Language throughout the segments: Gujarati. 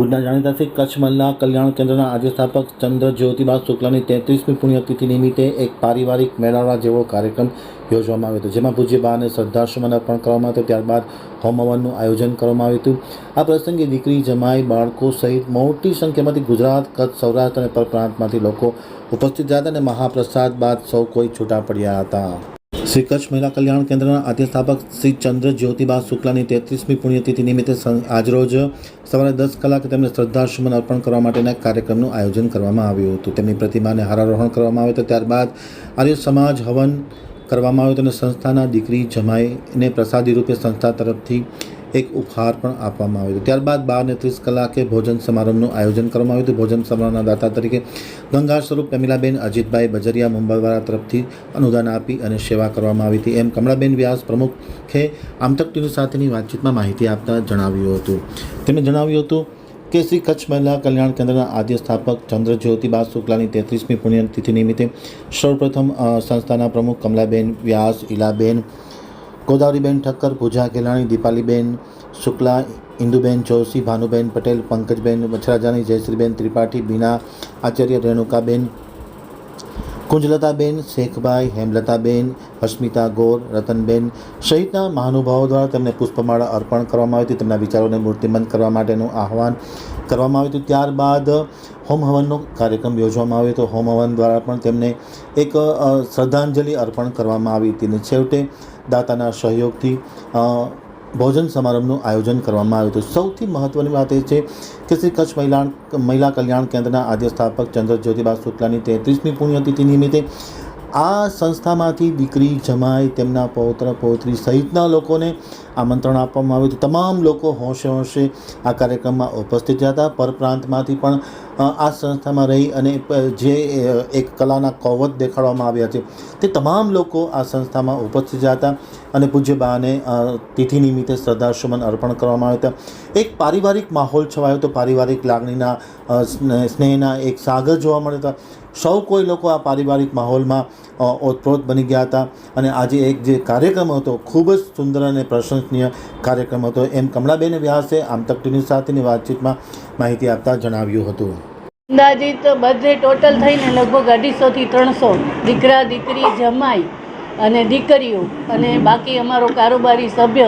ભુજના જાણીતા શ્રી કચ્છ મહિલા કલ્યાણ કેન્દ્રના આજે સ્થાપક ચંદ્ર જ્યોતિબા શુક્લાની 33મી પુણ્યતિથિ નિમિત્તે એક પારિવારિક મેળાવડા જેવો કાર્યક્રમ યોજવામાં આવ્યો હતો, જેમાં પૂજ્ય બાને શ્રદ્ધાસુમન અર્પણ કરવામાં આવ્યું. ત્યારબાદ હોમ હવનનું આયોજન કરવામાં આવ્યું હતું. આ પ્રસંગે દીકરી, જમાઈ, બાળકો સહિત મોટી સંખ્યામાંથી ગુજરાત, કચ્છ, સૌરાષ્ટ્ર અને પરપ્રાંતમાંથી લોકો ઉપસ્થિત રહ્યા હતા અને મહાપ્રસાદ બાદ સૌ કોઈ છૂટા પડ્યા હતા. શ્રી કચ્છ મહિલા કલ્યાણ કેન્દ્રના આદ્ય સ્થાપક શ્રી ચંદ્ર જ્યોતિબા શુક્લાની 33મી પુણ્યતિથિ નિમિત્તે આજરોજ સવારે 10 કલાકે તેમને શ્રદ્ધાસુમન અર્પણ કરવા માટેના કાર્યક્રમનું આયોજન કરવામાં આવ્યું હતું. તેમની પ્રતિમાને હારારોહણ કરવામાં આવ્યું હતું. ત્યારબાદ આર્ય સમાજ હવન કરવામાં આવ્યું હતું અને સંસ્થાના દીકરી, જમાઈને પ્રસાદી રૂપે સંસ્થા તરફથી એક ઉપહાર પણ આપવામાં આવ્યો હતો. ત્યારબાદ 12:30 કલાકે ભોજન સમારંભનું આયોજન કરવામાં આવ્યું હતું. ભોજન સમારંભના દાતા તરીકે ગંગા સ્વરૂપ પેમિલાબેન અજીતભાઈ બજરિયા મુંબઈવાળા તરફથી અનુદાન આપી અને સેવા કરવામાં આવી હતી, એમ કમળાબેન વ્યાસ પ્રમુખે આમતક ટીવી સાથેની વાતચીતમાં માહિતી આપતા જણાવ્યું હતું. તેમણે જણાવ્યું હતું કે શ્રી કચ્છ મહિલા કલ્યાણ કેન્દ્રના આદ્ય સ્થાપક ચંદ્ર જ્યોતિબા શુક્લાની 33મી પુણ્યતિથિ નિમિત્તે સૌપ્રથમ સંસ્થાના પ્રમુખ કમલાબેન વ્યાસ, ઈલાબેન, ગોદાવરીબેન ઠક્કર, પૂજા ગેલાણી, દીપાલીબેન શુક્લા, ઇન્દુબેન જોશી, ભાનુબેન પટેલ, પંકજબેન વછરાજાની, જયશ્રીબેન ત્રિપાઠી, બીના આચાર્ય, રેણુકાબેન, કુંજલતાબેન, શેખભાઈ, હેમલતાબેન, હસ્મિતા ગોર, રતનબેન સહિતના મહાનુભાવો દ્વારા તેમને પુષ્પમાળા અર્પણ કરવામાં આવી હતી. તેમના વિચારોને મૂર્તિમંત કરવા માટેનું આહ્વાન કરવામાં આવ્યું હતું. ત્યારબાદ હોમ હવનનો કાર્યક્રમ યોજવામાં આવ્યો હતો. હોમ હવન દ્વારા પણ તેમને એક શ્રદ્ધાંજલિ અર્પણ કરવામાં આવી હતી અને છેવટે દાતાના સહયોગથી ભોજન સમારંભનું આયોજન કરવામાં આવ્યું હતું. સૌથી મહત્ત્વની વાત એ છે કે શ્રી કચ્છ મહિલા કલ્યાણ કેન્દ્રના આદ્ય સ્થાપક ચંદ્ર જ્યોતિબા શુક્લાની 33મી પુણ્યતિથિ નિમિત્તે આ સંસ્થામાંથી દીકરી, જમાઈ, તેમના પૌત્ર, પૌત્રી સહિતના લોકોને આમંત્રણ આપવામાં આવ્યું હતું. તમામ લોકો હોંશે હોંશે આ કાર્યક્રમમાં ઉપસ્થિત રહ્યા હતા. પરપ્રાંતમાંથી પણ આ સંસ્થામાં રહી અને જે એક કલાના કૌવત દેખાડવામાં આવ્યા છે તે તમામ લોકો આ સંસ્થામાં ઉપસ્થિત રહ્યા હતા અને પૂજ્ય બાને તિથિ નિમિત્તે શ્રદ્ધાસુમન અર્પણ કરવામાં આવ્યા હતા. એક પારિવારિક માહોલ છવાયો હતો. પારિવારિક લાગણીના, સ્નેહના એક સાગર જોવા મળ્યા હતા. સૌ કોઈ લોકો આ પારિવારિક માહોલમાં ઓતપ્રોત બની ગયા હતા અને આજે એક જે કાર્યક્રમ હતો ખૂબ જ સુંદર અને પ્રશંસનીય કાર્યક્રમ હતો, એમ કમળાબેન વ્યાસે આમતક ટીવી સાથેની વાતચીતમાં માહિતી આપતા જણાવ્યું હતું. અંદાજિત બધે ટોટલ થઈને લગભગ 250 થી 300 દીકરા, દીકરી, જમાઈ અને દીકરીઓ અને બાકી અમારો કારોબારી સભ્ય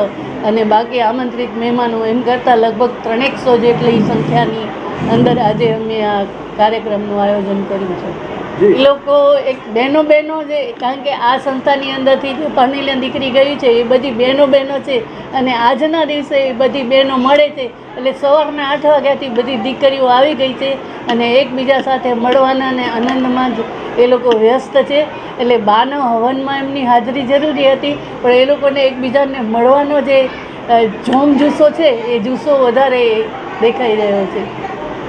અને બાકી આમંત્રિત મહેમાનો એમ કરતાં લગભગ 300 જેટલી સંખ્યાની અંદર આજે અમે આ કાર્યક્રમનું આયોજન કર્યું છે. એ લોકો એક બહેનો જે, કારણ કે આ સંસ્થાની અંદરથી જે પરણીને દીકરી ગઈ છે એ બધી બહેનો છે અને આજના દિવસે એ બધી બહેનો મળે છે. એટલે સવારના 8 વાગ્યાથી બધી દીકરીઓ આવી ગઈ છે અને એકબીજા સાથે મળવાના અને આનંદમાં જ એ લોકો વ્યસ્ત છે. એટલે બાના હવનમાં એમની હાજરી જરૂરી હતી, પણ એ લોકોને એકબીજાને મળવાનો જે જોમ જુસ્સો છે એ જુસ્સો વધારે દેખાઈ રહ્યો છે.